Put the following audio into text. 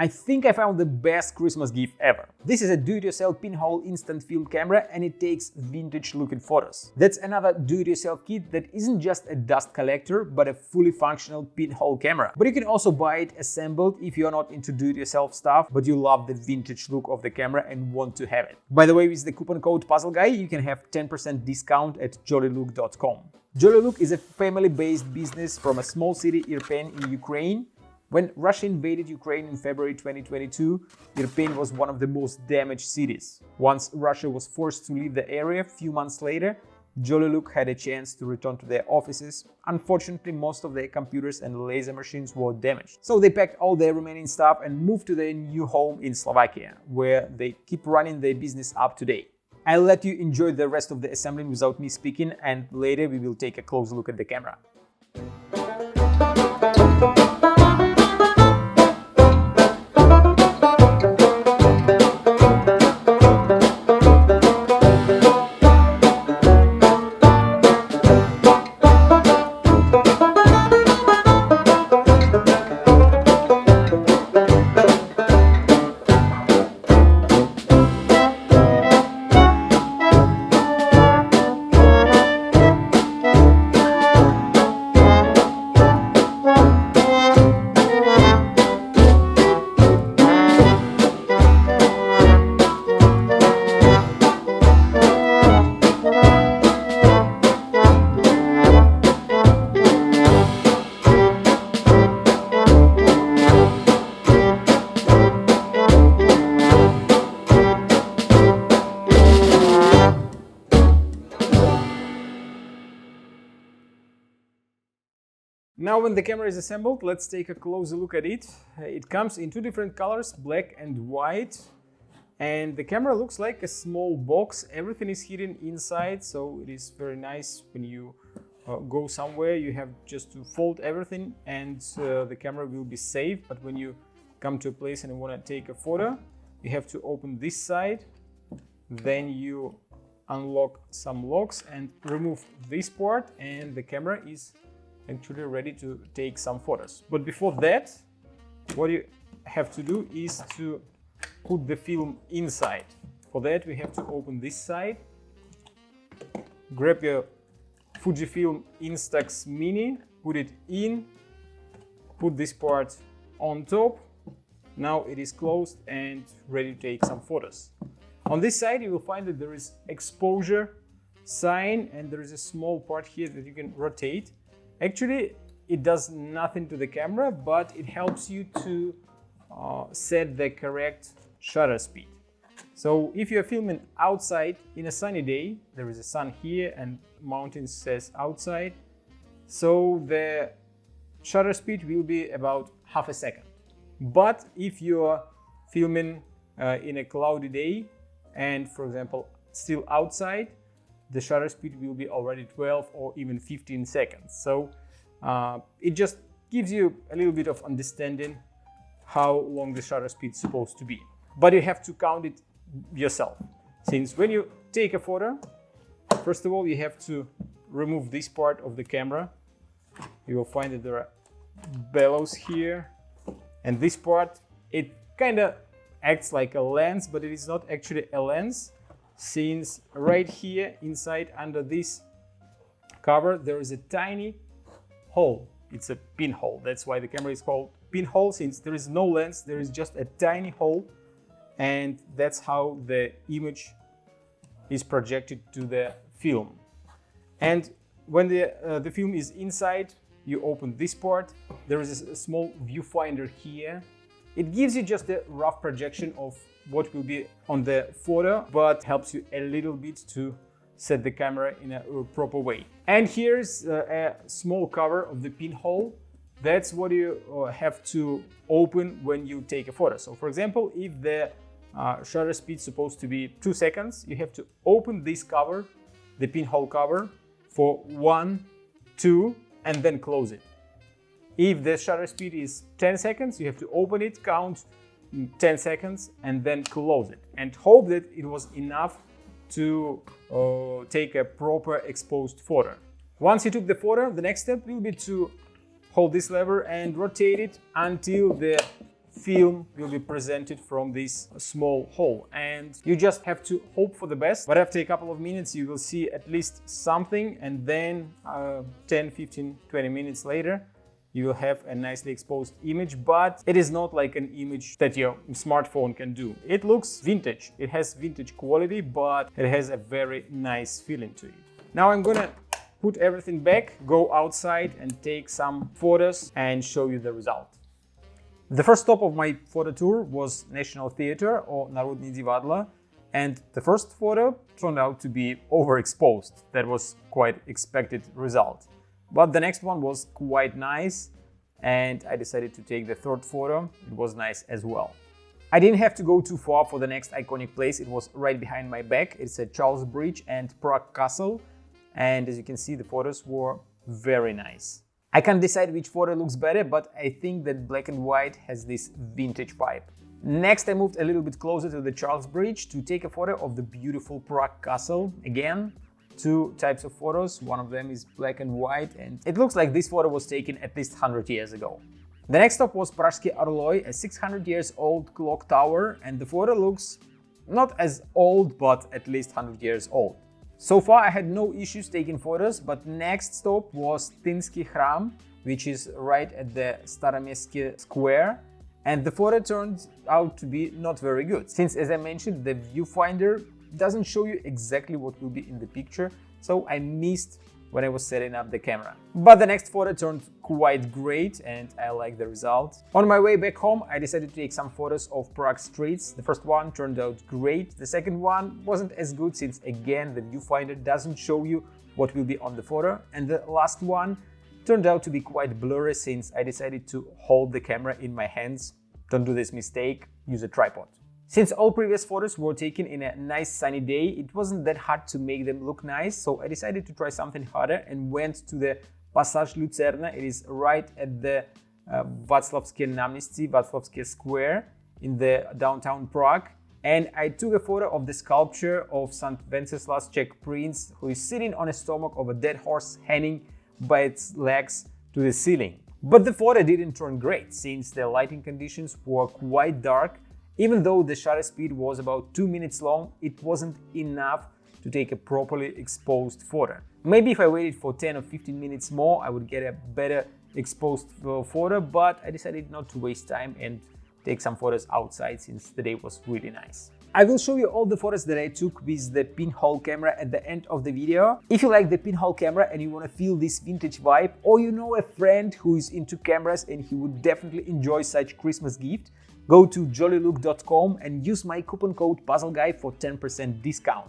I think I found the best Christmas gift ever. This is a do-it-yourself pinhole instant film camera and it takes vintage looking photos. That's another do-it-yourself kit that isn't just a dust collector but a fully functional pinhole camera. But you can also buy it assembled if you're not into do-it-yourself stuff but you love the vintage look of the camera and want to have it. By the way, with the coupon code PuzzleGuy you can have 10% discount at jollylook.com. Jollylook is a family-based business from a small city, Irpin, in Ukraine. When Russia invaded Ukraine in February 2022, Irpin was one of the most damaged cities. Once Russia was forced to leave the area, a few months later, Jollylook had a chance to return to their offices. Unfortunately, most of their computers and laser machines were damaged. So they packed all their remaining stuff and moved to their new home in Slovakia, where they keep running their business up to date. I'll let you enjoy the rest of the assembling without me speaking, and later we will take a close look at the camera. Now when the camera is assembled, let's take a closer look at it. It comes in two different colors, black and white. And the camera looks like a small box. Everything is hidden inside, so it is very nice when you go somewhere. You have just to fold everything and the camera will be safe. But when you come to a place and you want to take a photo, you have to open this side. Then you unlock some locks and remove this part, and the camera is actually ready to take some photos. But before that, what you have to do is to put the film inside. For that we have to open this side, grab your Fujifilm Instax Mini, put it in, put this part on top. Now it is closed and ready to take some photos. On this side you will find that there is exposure sign and there is a small part here that you can rotate. Actually, it does nothing to the camera, but it helps you to set the correct shutter speed. So if you're filming outside in a sunny day, there is a sun here and mountain says outside, so the shutter speed will be about half a second. But if you're filming in a cloudy day and, for example, still outside, the shutter speed will be already 12 or even 15 seconds. So it just gives you a little bit of understanding how long the shutter speed is supposed to be. But you have to count it yourself. Since when you take a photo, first of all, you have to remove this part of the camera. You will find that there are bellows here. And this part, it kind of acts like a lens, but it is not actually a lens. Since right here inside under this cover there is a tiny hole. It's a pinhole. That's why the camera is called pinhole, since there is no lens, there is just a tiny hole, and that's how the image is projected to the film. And when the film is inside, you open this part. There is a small viewfinder here. It gives you just a rough projection of what will be on the photo, but helps you a little bit to set the camera in a proper way. And here's a small cover of the pinhole. That's what you have to open when you take a photo. So for example, if the shutter speed is supposed to be 2 seconds, you have to open this cover, the pinhole cover, for 1, 2, and then close it. If the shutter speed is 10 seconds, you have to open it, count 10 seconds, and then close it. And hope that it was enough to take a proper exposed photo. Once you took the photo, the next step will be to hold this lever and rotate it until the film will be presented from this small hole, and you just have to hope for the best. But after a couple of minutes you will see at least something, and then 10, 15, 20 minutes later you will have a nicely exposed image, but it is not like an image that your smartphone can do. It looks vintage, it has vintage quality, but it has a very nice feeling to it. Now I'm gonna put everything back, go outside and take some photos and show you the result. The first stop of my photo tour was National Theatre or Narodny Divadlo, and the first photo turned out to be overexposed. That was quite expected result. But the next one was quite nice, and I decided to take the third photo. It was nice as well. I didn't have to go too far for the next iconic place. It was right behind my back. It's at Charles Bridge and Prague Castle, and as you can see, the photos were very nice. I can't decide which photo looks better, but I think that black and white has this vintage vibe. Next, I moved a little bit closer to the Charles Bridge to take a photo of the beautiful Prague Castle. Again, two types of photos. One of them is black and white, and it looks like this photo was taken at least 100 years ago. The next stop was Pražský Orloj, a 600 years old clock tower, and the photo looks not as old, but at least 100 years old. So far I had no issues taking photos, but next stop was Tynsky Chrám, which is right at the Staroměstské Square, and the photo turned out to be not very good, since, as I mentioned, the viewfinder doesn't show you exactly what will be in the picture, so I missed when I was setting up the camera. But the next photo turned quite great and I like the result. On my way back home, I decided to take some photos of Prague streets. The first one turned out great. The second one wasn't as good since, again, the viewfinder doesn't show you what will be on the photo. And the last one turned out to be quite blurry since I decided to hold the camera in my hands. Don't do this mistake, use a tripod. Since all previous photos were taken in a nice sunny day, it wasn't that hard to make them look nice, so I decided to try something harder and went to the Passage Lucerna. It is right at the Václavské náměstí, Václavské Square in the downtown Prague. And I took a photo of the sculpture of St. Wenceslas, Czech prince, who is sitting on a stomach of a dead horse hanging by its legs to the ceiling. But the photo didn't turn great, since the lighting conditions were quite dark. Even though the shutter speed was about 2 minutes long, it wasn't enough to take a properly exposed photo. Maybe if I waited for 10 or 15 minutes more, I would get a better exposed photo, but I decided not to waste time and take some photos outside since the day was really nice. I will show you all the photos that I took with the pinhole camera at the end of the video. If you like the pinhole camera and you want to feel this vintage vibe, or you know a friend who is into cameras and he would definitely enjoy such Christmas gift, go to jollylook.com and use my coupon code PuzzleGuy for 10% discount.